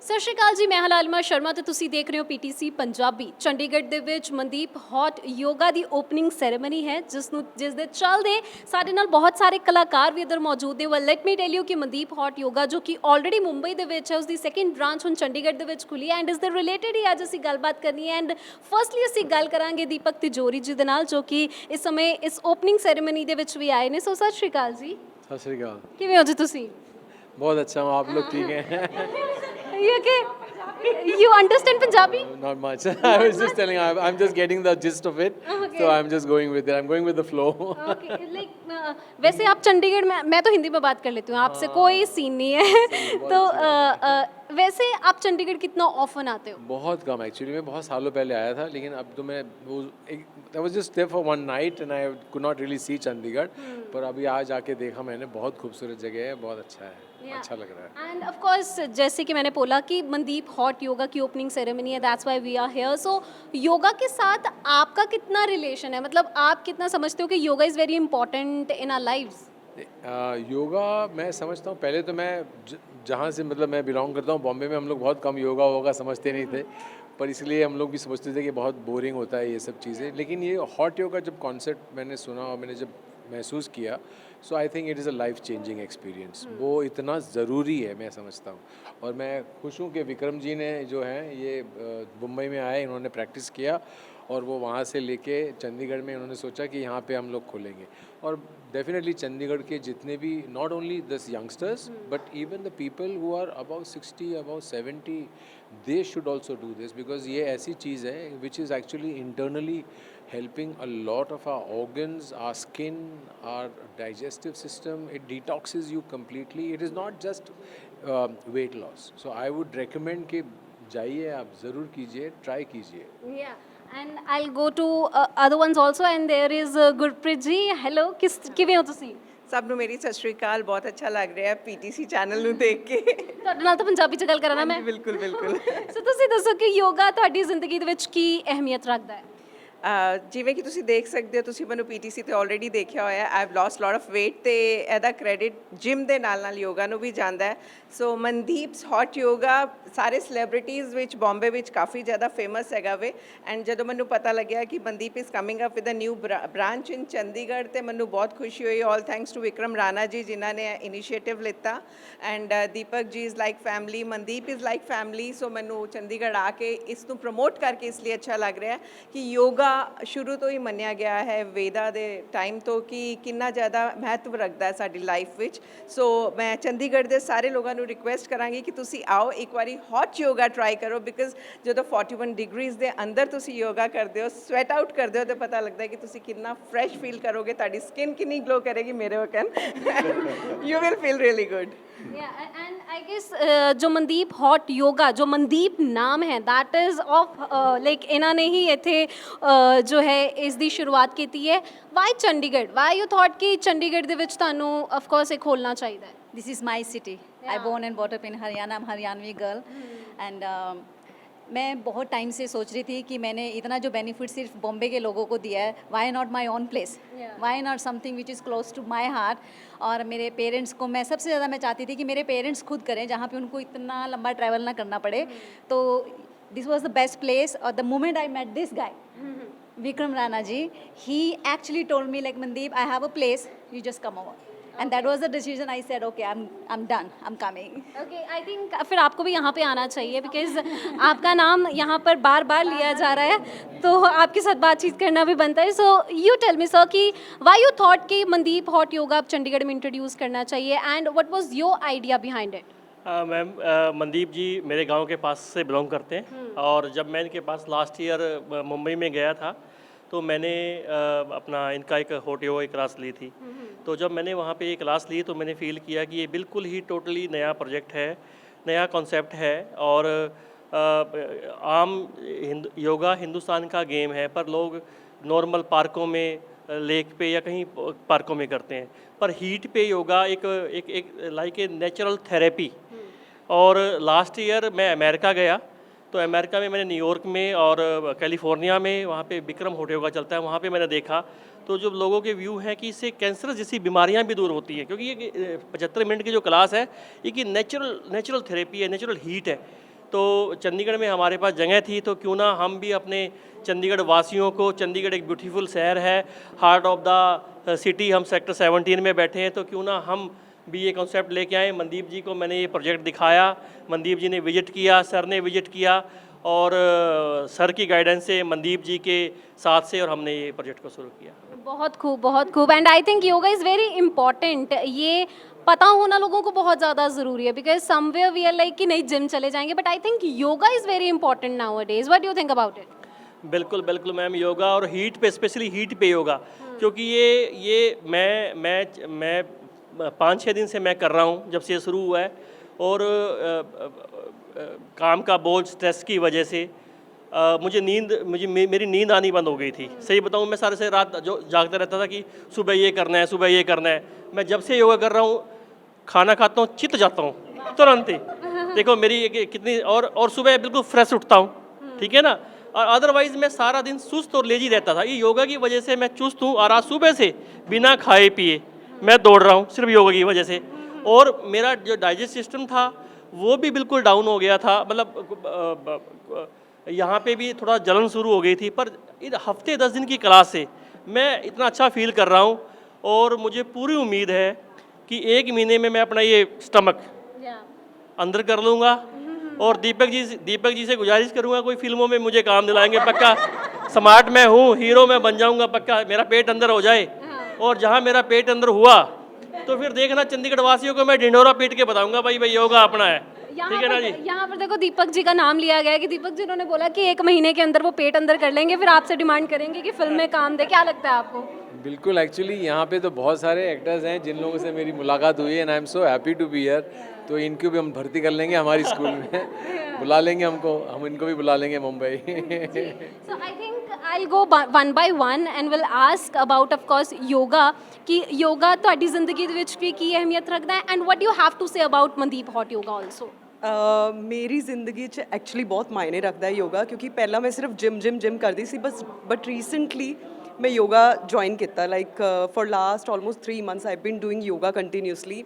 ਸਤਿ ਸ਼੍ਰੀ ਅਕਾਲ ਜੀ, ਮੈਂ ਹਾਂ ਲਾਲਮਾ ਸ਼ਰਮਾ ਤੇ ਤੁਸੀਂ ਦੇਖ ਰਹੇ ਹੋ ਪੀਟੀਸੀ ਪੰਜਾਬੀ। ਚੰਡੀਗੜ੍ਹ ਦੇ ਵਿੱਚ ਮਨਦੀਪ ਹੌਟ ਯੋਗਾ ਦੀ ਓਪਨਿੰਗ ਸੈਰੇਮਨੀ ਹੈ ਜਿਸ ਦੇ ਚੱਲਦੇ ਸਾਡੇ ਨਾਲ ਬਹੁਤ ਸਾਰੇ ਕਲਾਕਾਰ ਵੀ ਇੱਧਰ ਮੌਜੂਦ ਨੇ। Well let me tell you ਕਿ ਮਨਦੀਪ ਹੌਟ ਯੋਗਾ ਜੋ ਕਿ ਆਲਰੇਡੀ ਮੁੰਬਈ ਦੇ ਵਿੱਚ ਹੈ, ਉਸਦੀ ਸੈਕਿੰਡ ਬ੍ਰਾਂਚ ਹੁਣ ਚੰਡੀਗੜ੍ਹ ਦੇ ਵਿੱਚ ਖੁੱਲੀ ਹੈ ਐਂਡ ਇਸ ਦੇ ਰਿਲੇਟਡ ਹੀ ਅੱਜ ਅਸੀਂ ਗੱਲਬਾਤ ਕਰਨੀ ਹੈ। ਐਂਡ ਫਰਸਟਲੀ ਅਸੀਂ ਗੱਲ ਕਰਾਂਗੇ ਦੀਪਕ ਤਿਜੋਰੀ ਜੀ ਦੇ ਨਾਲ ਜੋ ਕਿ ਇਸ ਸਮੇਂ ਇਸ ਓਪਨਿੰਗ ਸੈਰੇਮਨੀ ਦੇ ਵਿੱਚ ਵੀ ਆਏ ਨੇ। ਸੋ ਸਤਿ ਸ਼੍ਰੀ ਅਕਾਲ ਜੀ। सत श्रीकाल। ਕਿਵੇਂ ਹੋ ਜੀ ਤੁਸੀਂ? बहुत अच्छा हूँ, आप लोग ठीक हैं? You okay? You understand Punjabi? Not much. I was just telling you, I'm just getting the gist of it. Okay. So I'm just going with it. I'm going with the flow. Okay, like वैसे आप चंडीगढ़ में, मैं तो हिंदी में बात कर लेती हूँ आपसे, कोई सीन नहीं है। तो वैसे आप चंडीगढ़ कितना ऑफन आते हो? बहुत कम एक्चुअली, मैं बहुत सालों पहले आया था, लेकिन अब तो मैं वो I was just there for one night and I could not really see Chandigarh. पर अभी आज आके देखा मैंने, बहुत खूबसूरत जगह है, बहुत अच्छा है। अच्छा लग रहा है। एंड ऑफ कोर्स जैसे कि मैंने बोला कि मनदीप हॉट योगा की ओपनिंग सेरेमनी है, that's why we are here. So yoga के साथ आपका कितना रिलेशन है, मतलब आप कितना समझते हो कि yoga is very important in our lives? Yoga मैं समझता हूँ, पहले तो मैं जहाँ से मतलब मैं बिलोंग करता हूँ, बॉम्बे में हम लोग बहुत कम योगा समझते नहीं थे, पर इसलिए हम लोग भी समझते थे कि बहुत बोरिंग होता है ये सब चीज़ें। लेकिन ये हॉट योगा जब कॉन्सेप्ट मैंने सुना और मैंने जब महसूस किया, so I think it is a life changing experience. वो इतना ज़रूरी है, मैं समझता हूँ। और मैं खुश हूँ कि विक्रम जी ने जो है ये मुंबई में आए, इन्होंने प्रैक्टिस किया और वो वहाँ से लेके चंडीगढ़ में इन्होंने सोचा कि यहाँ पे हम लोग खोलेंगे। और डेफिनेटली चंडीगढ़ के जितने भी, not only this youngsters but even the people who are about 60 about 70, they should also do this, because ये ऐसी चीज़ है which is actually internally helping a lot of our organs, our skin, our digestive system. It detoxes you completely. It is not just weight loss. So I would recommend कि जाइए, आप ज़रूर कीजिए, try कीजिए। Yeah, and I'll go to other ones also, and there is Gurpreet ji. Hello, ਕਿਵੇਂ ਹੋ ਤੁਸੀਂ? ਸਭ ਨੂੰ ਮੇਰੀ ਸਤਿ ਸ਼੍ਰੀ ਅਕਾਲ। ਬਹੁਤ ਅੱਛਾ ਲੱਗ ਰਿਹਾ ਪੀਟੀਸੀ ਚੈਨਲ ਨੂੰ ਦੇਖ ਕੇ। ਤੁਹਾਡੇ ਨਾਲ ਤਾਂ ਪੰਜਾਬੀ ਚ ਗੱਲ ਕਰਾਂ ਨਾ ਮੈਂ। ਬਿਲਕੁਲ ਬਿਲਕੁਲ। ਸੋ ਤੁਸੀਂ ਦੱਸੋ ਕਿ ਯੋਗਾ ਤੁਹਾਡੀ ਜ਼ਿੰਦਗੀ ਦੇ ਵਿੱਚ ਕੀ ਅਹਿਮੀਅਤ ਰੱਖਦਾ ਹੈ? ਜਿਵੇਂ ਕਿ ਤੁਸੀਂ ਦੇਖ ਸਕਦੇ ਹੋ, ਤੁਸੀਂ ਮੈਨੂੰ ਪੀਟੀਸੀ ਤੇ ਆਲਰੇਡੀ ਦੇਖਿਆ ਹੋਇਆ। I have lost lot of weight ਤੇ ਇਹਦਾ ਕ੍ਰੈਡਿਟ ਜਿਮ ਦੇ ਨਾਲ ਨਾਲ ਯੋਗਾ ਨੂੰ ਵੀ ਜਾਂਦਾ ਹੈ। ਸੋ ਮਨਦੀਪਸ ਹੌਟ ਯੋਗਾ ਸਾਰੇ ਸੈਲੀਬ੍ਰਿਟੀਜ਼ ਵਿੱਚ ਬੰਬੇ ਵਿੱਚ ਕਾਫੀ ਜ਼ਿਆਦਾ ਫੇਮਸ ਹੈਗਾ ਵੇ। ਐਂਡ ਜਦੋਂ ਮੈਨੂੰ ਪਤਾ ਲੱਗਿਆ ਕਿ Mandeep is coming up with a new branch in Chandigarh, ਤੇ ਮੈਨੂੰ ਬਹੁਤ ਖੁਸ਼ੀ ਹੋਈ। All thanks to Vikram Rana ji ਜਿਨ੍ਹਾਂ ਨੇ ਇਨੀਸ਼ੀਏਟਿਵ ਲਿੱਤਾ। And Deepak ji is like family, Mandeep is like family. So ਮੈਨੂੰ ਚੰਡੀਗੜ੍ਹ ਆ ਕੇ ਇਸ ਨੂੰ ਪ੍ਰਮੋਟ ਕਰਕੇ ਇਸ ਲਈ ਅੱਛਾ ਲੱਗ ਰਿਹਾ ਕਿ ਯੋਗਾ ਸ਼ੁਰੂ ਤੋਂ ਹੀ ਮੰਨਿਆ ਗਿਆ ਹੈ ਵੇਦਾ ਦੇ ਟਾਈਮ ਤੋਂ ਕਿ ਕਿੰਨਾ ਜ਼ਿਆਦਾ ਮਹੱਤਵ ਰੱਖਦਾ ਹੈ ਸਾਡੀ ਲਾਈਫ ਵਿੱਚ। ਸੋ ਮੈਂ ਚੰਡੀਗੜ੍ਹ ਦੇ ਸਾਰੇ ਲੋਕਾਂ ਨੂੰ ਰਿਕੁਐਸਟ ਕਰਾਂਗੀ ਕਿ ਤੁਸੀਂ ਆਓ, ਇੱਕ ਵਾਰੀ ਹੌਟ ਯੋਗਾ ਟਰਾਈ ਕਰੋ। ਬਿਕਾਜ਼ ਜਦੋਂ 41 ਡਿਗਰੀਜ਼ ਦੇ ਅੰਦਰ ਤੁਸੀਂ ਯੋਗਾ ਕਰਦੇ ਹੋ, ਸਵੈਟ ਆਊਟ ਕਰਦੇ ਹੋ, ਤਾਂ ਪਤਾ ਲੱਗਦਾ ਹੈ ਕਿ ਤੁਸੀਂ ਕਿੰਨਾ ਫਰੈਸ਼ ਫੀਲ ਕਰੋਗੇ, ਤੁਹਾਡੀ ਸਕਿਨ ਕਿੰਨੀ ਗਲੋ ਕਰੇਗੀ ਮੇਰੇ ਵਕਨ। You will feel really good. Yeah, and I guess जो मनदीप हॉट योगा, जो मनदीप नाम है, दैट इज़ ऑफ लाइक ਇਹਨਾਂ ਨੇ ਹੀ ਇੱਥੇ ਜੋ ਹੈ ਇਸ ਦੀ ਸ਼ੁਰੂਆਤ ਕੀਤੀ ਹੈ। Why Chandigarh? Why you thought ਕਿ ਚੰਡੀਗੜ੍ਹ ਦੇ ਵਿੱਚ ਤੁਹਾਨੂੰ ਆਫ ਕੋਰਸ ਇਹ ਖੋਲ੍ਹਣਾ ਚਾਹੀਦਾ ਹੈ? This is my city. I born and brought up in Haryana. I'm Haryanvi girl. And मैं बहुत टाइम से सोच रही थी कि मैंने इतना जो बेनिफिट सिर्फ बॉम्बे के लोगों को दिया है, why not my own place, why not something which is close to my heart. और मेरे पेरेंट्स को मैं सबसे ज़्यादा मैं चाहती थी कि मेरे पेरेंट्स खुद करें, जहाँ पे उनको इतना लंबा ट्रैवल ना करना पड़े। तो this was the best place. और the moment I met this guy Vikram Rana ji, he actually told me like, Mandeep, I have a place, you just come over. And that was the decision. I said, okay, I'm done, I'm coming. Okay, I think फिर आपको भी यहाँ पे आना चाहिए because आपका नाम यहाँ पर बार बार लिया जा रहा है, तो आपके साथ बातचीत करना भी बनता है। So you tell me sir कि वाई यू थॉट कि मनदीप हॉट योगा आप चंडीगढ़ में इंट्रोड्यूस करना चाहिए and what was your idea behind it? Ma'am, Mandeep ji मेरे गांव के पास से बिलोंग करते हैं। और जब मैं इनके पास लास्ट ईयर मुंबई में गया था तो मैंने अपना इनका एक हॉट योगा की क्लास ली थी। तो जब मैंने वहाँ पे ये क्लास ली तो मैंने फ़ील किया कि ये बिल्कुल ही टोटली नया प्रोजेक्ट है, नया कॉन्सेप्ट है। और आम योगा हिंदुस्तान का गेम है, पर लोग नॉर्मल पार्कों में, लेक पे या कहीं पार्कों में करते हैं, पर हीट पे योगा एक लाइक ए नेचुरल थेरेपी। और लास्ट ईयर मैं अमेरिका गया, तो अमेरिका में मैंने न्यूयॉर्क में और कैलिफोर्निया में वहाँ पे विक्रम हॉट योगा चलता है, वहाँ पे मैंने देखा तो जो लोगों के व्यू हैं कि इससे कैंसर जैसी बीमारियां भी दूर होती हैं, क्योंकि ये 75 मिनट की जो क्लास है ये कि नेचुरल थेरेपी है, नेचुरल हीट है। तो चंडीगढ़ में हमारे पास जगह थी, तो क्यों ना हम भी अपने चंडीगढ़ वासियों को, चंडीगढ़ एक ब्यूटीफुल शहर है, हार्ट ऑफ द सिटी, हम सेक्टर 17 में बैठे हैं, तो क्यों ना हम भी ये कॉन्सेप्ट लेके आए। मनदीप जी को मैंने ये प्रोजेक्ट दिखाया, मनदीप जी ने विजिट किया, सर ने विजिट किया, और सर की गाइडेंस से, मनदीप जी के साथ से, और हमने ये प्रोजेक्ट को शुरू किया। बहुत खूब, बहुत खूब। And I think yoga is very important. ये पता होना लोगों को बहुत ज़्यादा ज़रूरी है, because somewhere we are like कि नहीं जिम चले जाएंगे, but I think yoga is very important nowadays. What do you think about it? बिल्कुल बिल्कुल मैम, योगा और हीट पे, स्पेशली हीट पे योगा, क्योंकि ये मैं 5-6 दिन से मैं कर रहा हूँ, जब से ये शुरू हुआ है, और काम का बोझ, स्ट्रेस की वजह से मेरी नींद आनी बंद हो गई थी। सही बताऊँ, मैं सारे से रात जो जागता रहता था कि सुबह ये करना है, सुबह ये करना है। मैं जब से योगा कर रहा हूँ, खाना खाता हूँ, चित जाता हूँ तुरंत ही। देखो मेरी कितनी, और सुबह बिल्कुल फ्रेश उठता हूँ, ठीक है ना। और अदरवाइज़ मैं सारा दिन सुस्त और लेजी रहता था। ये योगा की वजह से मैं चुस्त हूँ, और आज सुबह से बिना खाए पिए मैं दौड़ रहा हूँ, सिर्फ योगा की वजह से। और मेरा जो डाइजेस्ट सिस्टम था वो भी बिल्कुल डाउन हो गया था, मतलब यहाँ पे भी थोड़ा जलन शुरू हो गई थी, पर हफ्ते 10 दिन की क्लास से मैं इतना अच्छा फील कर रहा हूँ, और मुझे पूरी उम्मीद है कि 1 महीने में मैं अपना ये स्टमक अंदर कर लूँगा। और दीपक जी से गुजारिश करूँगा, कोई फिल्मों में मुझे काम दिलाएंगे पक्का। स्मार्ट मैं हूँ, हीरो मैं बन जाऊँगा पक्का, मेरा पेट अंदर हो जाए। और जहाँ मेरा पेट अंदर हुआ तो फिर देखना चंडीगढ़ वासियों को मैं ढिंढोरा पीट के बताऊँगा, भाई योगा अपना है, ठीक है ना जी। यहाँ पर देखो दीपक जी का नाम लिया गया है कि दीपक जी ने बोला कि 1 महीने के अंदर वो पेट अंदर कर लेंगे, फिर आपसे डिमांड करेंगे कि फिल्म में काम दे। क्या लगता है आपको? बिल्कुल, एक्चुअली यहाँ पे तो बहुत सारे एक्टर्स हैं जिन लोगों से मेरी मुलाकात हुई है, and I am so happy to be here. तो इनको भी हम भर्ती कर लेंगे हमारी स्कूल में, बुला लेंगे हमको, हम इनको भी बुला लेंगे Mumbai. So I think I'll go one by one and will ask about of course yoga कि योगा ਤੁਹਾਡੀ ਜ਼ਿੰਦਗੀ ਦੇ ਵਿੱਚ ਕੀ ਅਹਿਮੀਅਤ ਰੱਖਦਾ ਹੈ, and what do you have to say about Mandeep Hot Yoga also? ਮੇਰੀ ਜ਼ਿੰਦਗੀ 'ਚ ਐਕਚੁਅਲੀ ਬਹੁਤ ਮਾਇਨੇ ਰੱਖਦਾ ਹੈ ਯੋਗਾ, ਕਿਉਂਕਿ ਪਹਿਲਾਂ ਮੈਂ ਸਿਰਫ ਜਿਮ ਕਰਦੀ ਸੀ ਬਟ ਰੀਸੈਂਟਲੀ ਮੈਂ ਯੋਗਾ ਜੁਆਇਨ ਕੀਤਾ, like for last almost 3 months I been doing yoga continuously.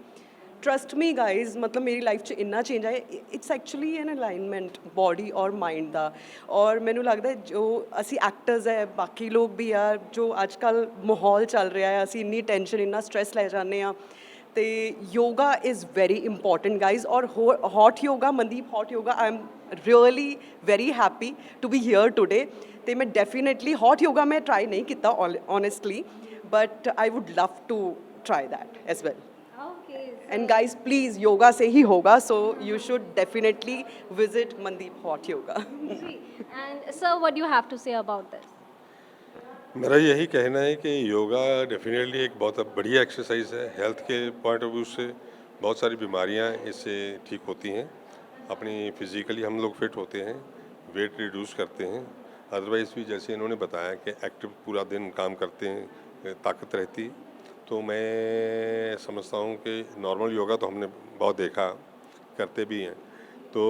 Trust me guys, मतलब मेरी लाइफ 'ਚ ਇੰਨਾ ਚੇਂਜ ਆਇਆ। It's actually an alignment body ਔਰ ਮਾਈਂਡ ਦਾ। ਔਰ ਮੈਨੂੰ ਲੱਗਦਾ ਜੋ ਅਸੀਂ ਐਕਟਰਸ ਹੈ, ਬਾਕੀ ਲੋਕ ਵੀ ਆ, ਜੋ ਅੱਜ ਕੱਲ੍ਹ ਮਾਹੌਲ ਚੱਲ ਰਿਹਾ ਹੈ, ਅਸੀਂ ਇੰਨੀ ਟੈਨਸ਼ਨ, ਇੰਨਾ ਸਟ੍ਰੈਸ ਲੈ ਜਾਂਦੇ ਹਾਂ, ਤੇ yoga is very important guys. ਔਰ hot yoga, Mandeep hot yoga, I am really very happy to be here today. ਤੇ ਮੈਂ ਡੈਫੀਨੇਟਲੀ ਹੌਟ ਯੋਗਾ ਮੈਂ ਟਰਾਈ ਨਹੀਂ ਕੀਤਾ honestly, but I would love to try that as well. And guys, please, yoga से ही होगा, so you should definitely visit Mandeep Hot Yoga. And sir, what do you have to say about this? मेरा यही कहना है कि yoga definitely एक बहुत बढ़िया एक्सरसाइज है। हेल्थ के पॉइंट ऑफ व्यू से बहुत सारी बीमारियां इससे ठीक होती हैं। अपनी फिजिकली हम लोग फिट होते हैं, वेट रिड्यूस करते हैं। अदरवाइज़ भी जैसे इन्होंने बताया कि एक्टिव पूरा दिन काम करते हैं, ताकत रहती। तो मैं समझता हूँ कि नॉर्मल योगा तो हमने बहुत देखा, करते भी हैं, तो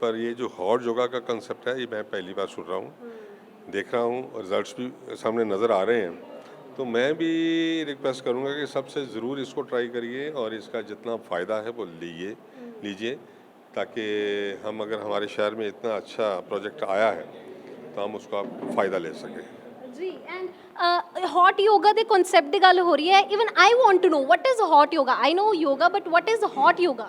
पर ये जो हॉट योगा का कंसेप्ट है ये मैं पहली बार सुन रहा हूँ, देख रहा हूँ, और रिजल्ट्स भी सामने नज़र आ रहे हैं। तो मैं भी रिक्वेस्ट करूँगा कि सबसे ज़रूर इसको ट्राई करिए, और इसका जितना फ़ायदा है वो लीजिए, ताकि हम, अगर हमारे शहर में इतना अच्छा प्रोजेक्ट आया है तो हम उसका फ़ायदा ले सकें। जी, एंड हॉट योगा ਦੇ ਕਨਸੈਪਟ ਦੀ ਗੱਲ ਹੋ ਰਹੀ ਹੈ। Even I want to know what is hot yoga? I know yoga, but what is hot yoga?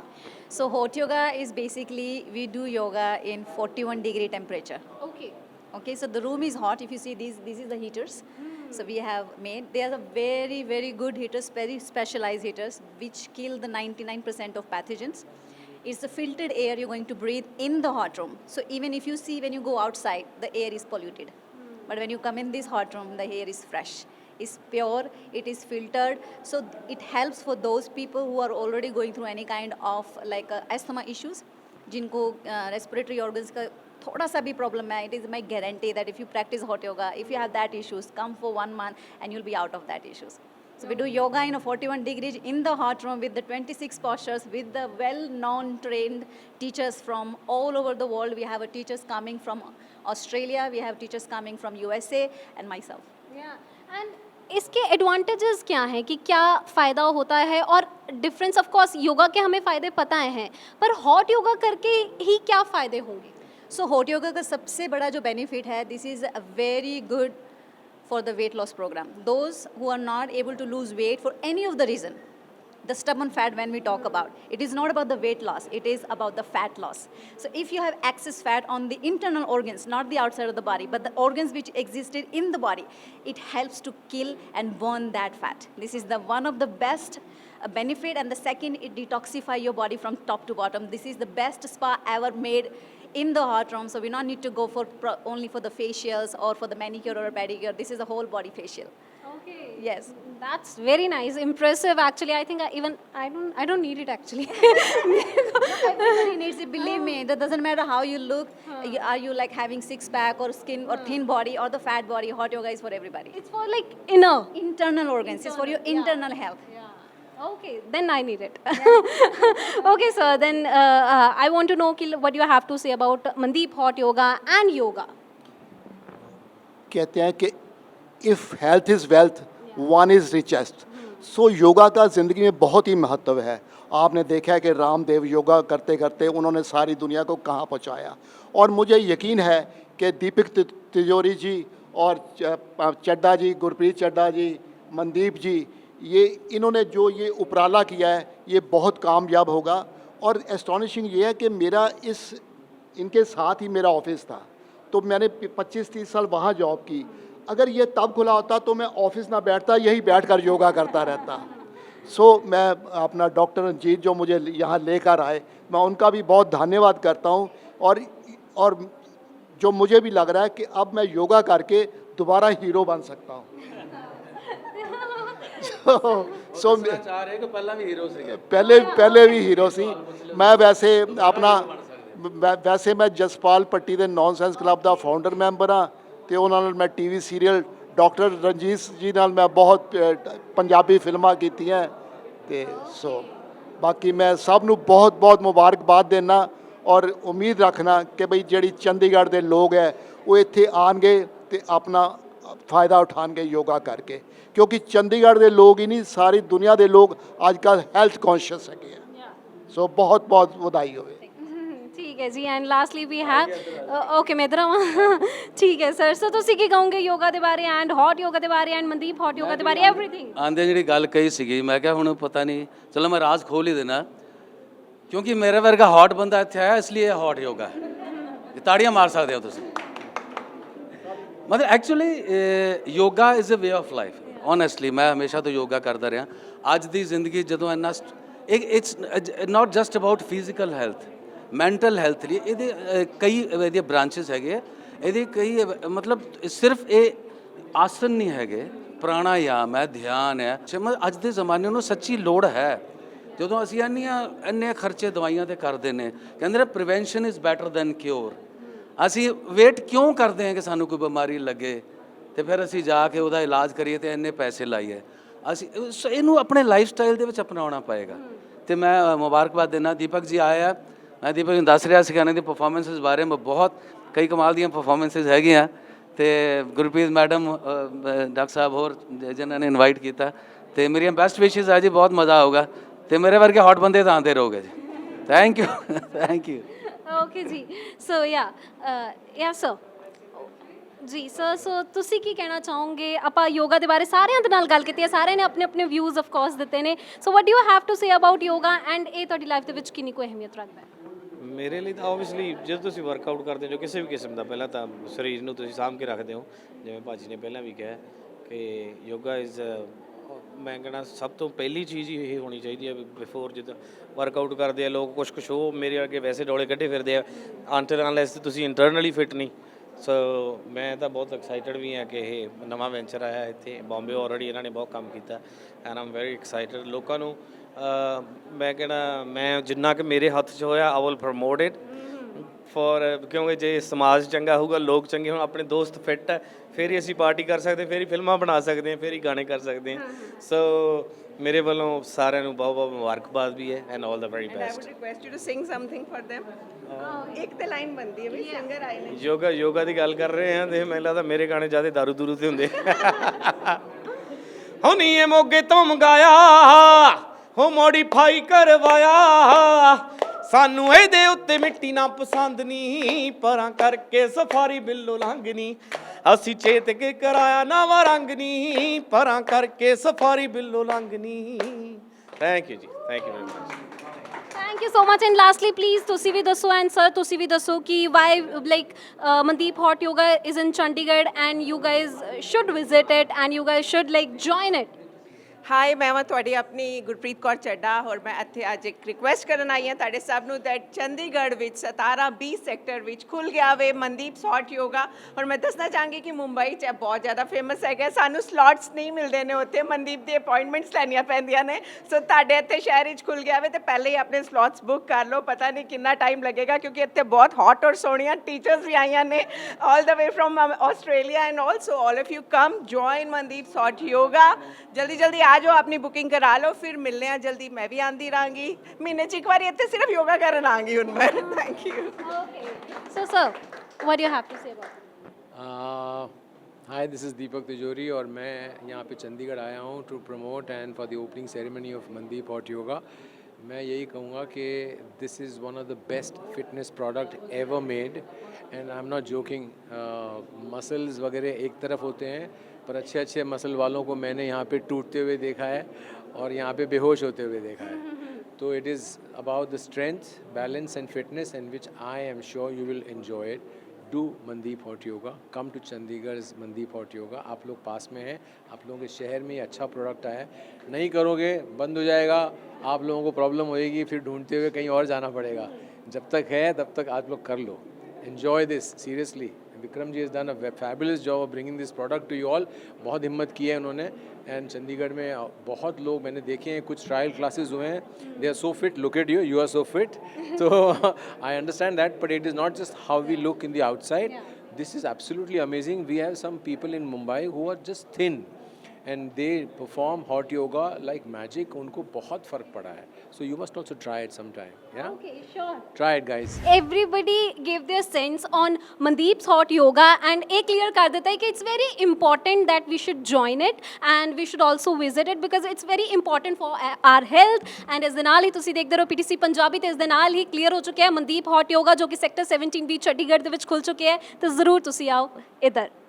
So hot yoga is basically we do yoga in 41-degree temperature. Okay. Okay, so the room is hot. If you see this is the heaters. So we have made, they are very, very good heaters, very specialized heaters, which kill the 99% of pathogens. It's the filtered air you're going to breathe in the hot room. So even if you see when you go outside, the air is polluted. But when you come in this hot room, the air is fresh, it's pure, it is filtered. So it helps for those people who are already going through any kind of like asthma issues, जिनको respiratory organs का थोड़ा सा भी problem है. It is my guarantee that if you practice hot yoga, if you have that issues, come for 1 month and you'll be out of that issues. So we do yoga in a 41 degrees in the hot room with the 26 postures, with the well-known trained teachers from all over the world. We have teachers coming from Australia, we have teachers coming from USA, and myself. Yeah, and इसके advantages क्या हैं कि क्या फ़ायदा होता है, और difference of course yoga के हमें फ़ायदे पता हैं, पर हॉट योगा करके ही क्या फ़ायदे होंगे? सो हॉट योगा का सबसे बड़ा जो बेनिफिट है, this is a very good for the weight loss program. Those who are not able to lose weight for any of the reason, the stubborn fat when we talk about, it is not about the weight loss, it is about the fat loss. So if you have excess fat on the internal organs, not the outside of the body, but the organs which existed in the body, it helps to kill and burn that fat. This is the one of the best benefit. And the second, it detoxify your body from top to bottom. This is the best spa ever made in the hot room. So we not need to go for only for the facials or for the manicure or pedicure. This is a whole body facial. Okay. Yes. That's very nice, impressive. Actually, I think I don't need it actually. Everybody needs it, believe me. That doesn't matter how you look. Are you like having six pack or skin or thin body or the fat body? Hot yoga is for everybody. It's for like inner. Internal organs. It's for your internal health. Okay, then I need it. Okay, sir. Then I want to know what you have to say about Mandeep hot yoga and yoga. कहते हैं कि if health is wealth one is richest. So yoga का ज़िंदगी में बहुत ही महत्व है। आपने देखा है कि रामदेव योगा करते करते उन्होंने सारी दुनिया को कहाँ पहुँचाया, और मुझे यकीन है कि दीपक तिजोरी जी और चड्डा जी, गुरप्रीत चड्डा जी, मनदीप जी, ये इन्होंने जो ये उपराला किया है ये बहुत कामयाब होगा। और एस्टॉनिशिंग ये है कि मेरा इनके साथ ही मेरा ऑफिस था, तो मैंने 25-30 साल वहाँ जॉब की। अगर ये तब खुला होता तो मैं ऑफिस ना बैठता, यही बैठकर योगा करता रहता। सो मैं अपना डॉक्टर रंजीत जो मुझे यहाँ लेकर आए, मैं उनका भी बहुत धन्यवाद करता हूँ। और जो मुझे भी लग रहा है कि अब मैं योगा करके दोबारा हीरो बन सकता हूँ। सो चाह रहे कि पहला भी हीरो से पहले भी हीरो सी। मैं वैसे मैं जसपाल पट्टी ਦੇ ਨੌਨਸੈਂਸ ਕਲੱਬ ਦਾ ਫਾਊਂਡਰ ਮੈਂਬਰ ਹਾਂ, ਤੇ ਉਹਨਾਂ ਨਾਲ ਮੈਂ ਟੀਵੀ ਸੀਰੀਅਲ ਡਾਕਟਰ ਰਣਜੀਤ ਜੀ ਨਾਲ ਮੈਂ ਬਹੁਤ ਪੰਜਾਬੀ ਫਿਲਮਾਂ ਕੀਤੀਆਂ। ਤੇ ਸੋ ਬਾਕੀ ਮੈਂ ਸਭ ਨੂੰ ਬਹੁਤ ਮੁਬਾਰਕਬਾਦ ਦੇਣਾ, ਔਰ ਉਮੀਦ ਰੱਖਣਾ ਕਿ ਬਈ ਜਿਹੜੀ ਚੰਡੀਗੜ੍ਹ ਦੇ ਲੋਕ ਹੈ ਉਹ ਇੱਥੇ ਆਣਗੇ ਤੇ ਆਪਣਾ फ़ायदा उठाएंगे योगा करके, क्योंकि चंडीगढ़ के लोग ही नहीं सारी दुनिया के लोग आजकल हेल्थ कॉन्शियस है। सो बहुत बधाई हो। ठीक है जी। And lastly we have okay मैं इधर आवां। ठीक है सर। सो ਤੁਸੀਂ ਕੀ ਕਹੋਗੇ ਯੋਗਾ ਦੇ ਬਾਰੇ ਐਂਡ ਹੌਟ ਯੋਗਾ ਦੇ ਬਾਰੇ ਐਂਡ ਮਨਦੀਪ ਹੌਟ ਯੋਗਾ ਦੇ ਬਾਰੇ ਐਵਰੀਥਿੰਗ? ਆਂਦੇ ਜਿਹੜੀ ਗੱਲ ਕਹੀ ਸੀਗੀ, ਮੈਂ ਕਿਹਾ ਹੁਣ ਪਤਾ ਨਹੀਂ, ਚਲੋ ਮੈਂ ਰਾਜ਼ ਖੋਲ ਹੀ ਦੇਣਾ, ਕਿਉਂਕਿ ਮੇਰੇ ਵਰਗਾ ਹੌਟ ਬੰਦਾ ਇੱਥੇ ਆਇਆ ਇਸ ਲਈ ਹੌਟ ਯੋਗਾ ਹੈ। ਤਾੜੀਆਂ ਮਾਰ ਸਕਦੇ ਹੋ ਤੁਸੀਂ। मतलब actually yoga is a way of life. Honestly मैं हमेशा तो योगा करता रहा। अज की जिंदगी जो इन्ना it's not just about physical health, mental health लिए ये कई ये ब्रांचेस है, ये कई मतलब सिर्फ ये आसन नहीं है, प्राणायाम है, ध्यान है। मतलब अज के ज़माने में सच्ची लोड़ है। जो असी इन्ने खर्चे दवाइयां ते करते हैं, कहते prevention is better than cure. ਅਸੀਂ ਵੇਟ ਕਿਉਂ ਕਰਦੇ ਹਾਂ ਕਿ ਸਾਨੂੰ ਕੋਈ ਬਿਮਾਰੀ ਲੱਗੇ ਤੇ ਫਿਰ ਅਸੀਂ ਜਾ ਕੇ ਉਹਦਾ ਇਲਾਜ ਕਰੀਏ ਤੇ ਇੰਨੇ ਪੈਸੇ ਲਾਈਏ। ਅਸੀਂ ਇਹਨੂੰ ਆਪਣੇ ਲਾਈਫ ਸਟਾਈਲ ਦੇ ਵਿੱਚ ਅਪਣਾਉਣਾ ਪਏਗਾ। ਤੇ ਮੈਂ ਮੁਬਾਰਕਬਾਦ ਦੇਣਾ, ਦੀਪਕ ਜੀ ਆਏ ਆ, ਮੈਂ ਦੀਪਕ ਨੂੰ ਦੱਸ ਰਿਹਾ ਸੀਗਾ ਇਹਨਾਂ ਦੀ ਪਰਫਾਰਮੈਂਸਿਸ ਬਾਰੇ, ਮੈਂ ਬਹੁਤ ਕਈ ਕਮਾਲ ਦੀਆਂ ਪਰਫਾਰਮੈਂਸਿਸ ਹੈਗੀਆਂ। ਤੇ ਗੁਰਪ੍ਰੀਤ ਮੈਡਮ, ਡਾਕਟਰ ਸਾਹਿਬ ਹੋਰ ਜਿਨ੍ਹਾਂ ਨੇ ਇਨਵਾਈਟ ਕੀਤਾ, ਤੇ ਮੇਰੀਆਂ ਬੈਸਟ ਵਿਸ਼ੇਸ ਆ ਜੀ, ਬਹੁਤ ਮਜ਼ਾ ਆਊਗਾ। ਤੇ ਮੇਰੇ ਵਰਗੇ ਹੌਟ ਬੰਦੇ ਤਾਂ ਆਉਂਦੇ ਰਹੋਗੇ ਜੀ। Thank you thank you. Okay ਜੀ। ਸੋ ਯਾ ਸਰ ਜੀ ਸਰ, ਸੋ ਤੁਸੀਂ ਕੀ ਕਹਿਣਾ ਚਾਹੋਗੇ? ਆਪਾਂ ਯੋਗਾ ਦੇ ਬਾਰੇ ਸਾਰਿਆਂ ਦੇ ਨਾਲ ਗੱਲ ਕੀਤੀ ਹੈ, ਸਾਰਿਆਂ ਨੇ ਆਪਣੇ ਆਪਣੇ ਵਿਊਜ਼ ਆਫ ਕੋਰਸ ਦਿੱਤੇ ਨੇ। So what do you have to say about yoga and ਇਹ ਤੁਹਾਡੀ ਲਾਈਫ ਦੇ ਵਿੱਚ ਕਿੰਨੀ ਕੁ ਅਹਿਮੀਅਤ ਰੱਖਦਾ ਹੈ? ਮੇਰੇ ਲਈ ਤਾਂ ਓਬਵੀਅਸਲੀ ਜਦੋਂ ਤੁਸੀਂ ਵਰਕਆਊਟ ਕਰਦੇ ਹੋ ਕਿਸੇ ਵੀ ਕਿਸਮ ਦਾ, ਪਹਿਲਾਂ ਤਾਂ ਸਰੀਰ ਨੂੰ ਤੁਸੀਂ ਸਾਂਭ ਕੇ ਰੱਖਦੇ ਹੋ। ਜਿਵੇਂ ਭਾਜੀ ਨੇ ਪਹਿਲਾਂ ਵੀ ਕਿਹਾ ਕਿ ਯੋਗਾ ਇਜ਼, ਮੈਂ ਕਹਿਣਾ ਸਭ ਤੋਂ ਪਹਿਲੀ ਚੀਜ਼ ਹੀ ਇਹ ਹੋਣੀ ਚਾਹੀਦੀ ਹੈ ਬਿਫੋਰ। ਜਿੱਦਾਂ ਵਰਕਆਊਟ ਕਰਦੇ ਆ ਲੋਕ, ਕੁਛ ਉਹ ਮੇਰੇ ਅੱਗੇ ਵੈਸੇ ਡੋਲੇ ਕੱਢੇ ਫਿਰਦੇ ਆ, ਅੰਟਰ ਅਨਲੈਸ ਤੁਸੀਂ ਇੰਟਰਨਲੀ ਫਿਟ ਨਹੀਂ। ਸੋ ਮੈਂ ਤਾਂ ਬਹੁਤ ਐਕਸਾਈਟਡ ਵੀ ਹਾਂ ਕਿ ਇਹ ਨਵਾਂ ਵੈਂਚਰ ਆਇਆ ਇੱਥੇ ਬੰਬੇ, ਆਲਰੇਡੀ ਇਹਨਾਂ ਨੇ ਬਹੁਤ ਕੰਮ ਕੀਤਾ ਐਂਡ ਆਮ ਵੈਰੀ ਐਕਸਾਈਟਡ। ਲੋਕਾਂ ਨੂੰ ਮੈਂ ਕਹਿਣਾ, ਮੈਂ ਜਿੰਨਾ ਕਿ ਮੇਰੇ ਹੱਥ 'ਚ ਹੋਇਆ I will promote it for, ਕਿਉਂਕਿ ਜੇ ਸਮਾਜ ਚੰਗਾ ਹੋਊਗਾ, ਲੋਕ ਚੰਗੇ ਹੋਣ, ਆਪਣੇ ਦੋਸਤ ਫਿੱਟ ਹੈ, ਫਿਰ ਹੀ ਅਸੀਂ ਪਾਰਟੀ ਕਰ ਸਕਦੇ, ਫਿਰ ਹੀ ਫਿਲਮਾਂ ਬਣਾ ਸਕਦੇ ਹਾਂ, ਫਿਰ ਹੀ ਗਾਣੇ ਕਰ ਸਕਦੇ ਹਾਂ। ਸੋ ਮੇਰੇ ਵੱਲੋਂ ਸਾਰਿਆਂ ਨੂੰ ਬਹੁਤ ਬਹੁਤ ਮੁਬਾਰਕਬਾਦ ਵੀ ਹੈ and all the very I best. would request you to sing something for them. ਇੱਕ ਤੇ ਲਾਈਨ ਬਣਦੀ ਹੈ ਵੀ ਸਿੰਗਰ ਆਏ ਨੇ। ਯੋਗਾ ਦੀ ਗੱਲ ਕਰ ਰਹੇ ਹਾਂ ਤੇ ਮੈਨੂੰ ਲੱਗਦਾ ਮੇਰੇ ਗਾਣੇ ਜ਼ਿਆਦਾ ਦਾਰੂ ਦੂਰੂ ਤੇ ਹੁੰਦੇ। ਹੋ ਨੀ ਇਹ ਮੋਗੇ ਤੋਂ ਮੰਗਾਇਆ ਹੋ ਮੋਡੀਫਾਈ ਕਰਵਾਇਆ ਸਾਨੂੰ ਇਹਦੇ ਉੱਤੇ ਮਿੱਟੀ ਨਾ ਪਸੰਦ ਨਹੀਂ ਪਰਾਂ ਕਰਕੇ ਸਫਾਰੀ ਬਿੱਲੋ ਲੰਘਨੀ ਅਸੀਂ ਚੇਤ ਕੇ ਕਰਾਇਆ ਨਵਾਂ ਰੰਗ ਨਹੀਂ ਪਰਾਂ ਕਰਕੇ ਸਫਾਰੀ ਬਿੱਲੋ ਲੰਘਨੀ thank you ji thank you very much thank you so much and lastly please ਤੁਸੀਂ ਵੀ ਦੱਸੋ ਐਂਡ ਸਰ ਤੁਸੀਂ ਵੀ ਦੱਸੋ ਕਿ why like Mandeep hot yoga is in Chandigarh and you guys should visit it and you guys should like join it ਹਾਈ ਮੈਂ ਵਾਂ ਤੁਹਾਡੀ ਆਪਣੀ ਗੁਰਪ੍ਰੀਤ ਕੌਰ ਚੱਡਾ ਔਰ ਮੈਂ ਇੱਥੇ ਅੱਜ ਇੱਕ ਰਿਕੁਐਸਟ ਕਰਨ ਆਈ ਹਾਂ ਤੁਹਾਡੇ ਸਭ ਨੂੰ ਦੈਟ ਚੰਡੀਗੜ੍ਹ ਵਿੱਚ 17B ਸੈਕਟਰ ਵਿੱਚ ਖੁੱਲ ਗਿਆ ਵੇ ਮਨਦੀਪ ਹੌਟ ਯੋਗਾ ਔਰ ਮੈਂ ਦੱਸਣਾ ਚਾਹਾਂਗੀ ਕਿ ਮੁੰਬਈ 'ਚ ਇਹ ਬਹੁਤ ਜ਼ਿਆਦਾ ਫੇਮਸ ਹੈਗਾ ਸਾਨੂੰ ਸਲੋਟਸ ਨਹੀਂ ਮਿਲਦੇ ਨੇ ਉੱਥੇ ਮਨਦੀਪ ਦੀ ਅਪਾਇੰਟਮੈਂਟਸ ਲੈਣੀਆਂ ਪੈਂਦੀਆਂ ਨੇ ਸੋ ਤੁਹਾਡੇ ਇੱਥੇ ਸ਼ਹਿਰ ਵਿੱਚ ਖੁੱਲ ਗਿਆ ਵੇ ਤੇ ਪਹਿਲੇ ਹੀ ਆਪਣੇ ਸਲੋਟਸ ਬੁੱਕ ਕਰ ਲਓ ਪਤਾ ਨਹੀਂ ਕਿੰਨਾ ਟਾਈਮ ਲੱਗੇਗਾ ਕਿਉਂਕਿ ਇੱਥੇ ਬਹੁਤ ਹੌਟ ਔਰ ਸੋਹਣੀਆਂ ਟੀਚਰਸ ਵੀ ਆਈਆਂ ਨੇ all the way from Australia and also all of you come join Mandeep hot yoga ਜਲਦੀ ਜਲਦੀ ਆ ਜਾਓ ਆਪਣੀ ਬੁਕਿੰਗ ਕਰਾ ਲਓ ਫਿਰ ਮਿਲਨੇ ਆ ਜਲਦੀ ਮੈਂ ਵੀ ਆਂਦੀ ਰਹਾਂਗੀ ਮਹੀਨੇ 'ਚ ਇੱਕ ਵਾਰੀ ਇੱਥੇ ਸਿਰਫ ਯੋਗਾ ਕਰਨ ਆਂਗੀ ਹੁਣ ਮੈਂ thank you So, sir, what do you have to say about it? Hi this is Deepak Tijori और मैं यहाँ पे चंडीगढ़ आया हूँ to promote and for the opening ceremony of Mandeep hot yoga मैं यही कहूँगा कि this is one of the best fitness product ever made and I am not joking muscles वगैरह एक तरफ होते हैं पर अच्छे अच्छे मसल वालों को मैंने यहाँ पे टूटते हुए देखा है और यहाँ पे बेहोश होते हुए देखा है तो it is about the strength balance and fitness and which I am sure you will enjoy it do Mandeep hot yoga come to Chandigarh Mandeep hot yoga आप लोग पास में हैं आप लोगों के शहर में ये अच्छा प्रोडक्ट आया है नहीं करोगे बंद हो जाएगा आप लोगों को प्रॉब्लम होएगी फिर ढूंढते हुए कहीं और जाना पड़ेगा जब तक है तब तक आप लोग कर लो enjoy this seriously Vikram ji has done a fabulous job of bringing this product to you all बहुत हिम्मत की है उन्होंने एंड चंडीगढ़ में बहुत लोग मैंने देखे हैं कुछ ट्रायल क्लासेस हुए हैं they are so fit look at you are so fit तो I understand that but it is not just how we look in the outside this is absolutely amazing we have some people in Mumbai who are just thin and they perform hot yoga like magic उनको बहुत फ़र्क पड़ा है so you must also try it some time या Okay, sure. Try it guys Everybody gave their sense on Mandeep's hot yoga and ये clear कर देता है कि it's very important that we should join it and we should also visit it because it's very important for our health and ਇਸ ਦੇ ਨਾਲ ਹੀ ਤੁਸੀਂ ਦੇਖਦੇ ਰਹੋ PTC ਪੰਜਾਬੀ ਤੇ ਇਸ ਦੇ ਨਾਲ ਹੀ clear ਹੋ ਚੁੱਕਿਆ ਹੈ ਮਨਦੀਪ hot yoga ਜੋ ਕਿ ਸੈਕਟਰ 17B ਚੰਡੀਗੜ੍ਹ ਦੇ ਵਿੱਚ ਖੁੱਲ ਚੁੱਕਿਆ ਹੈ ਤਾਂ ਜ਼ਰੂਰ ਤੁਸੀਂ ਆਓ ਇੱਧਰ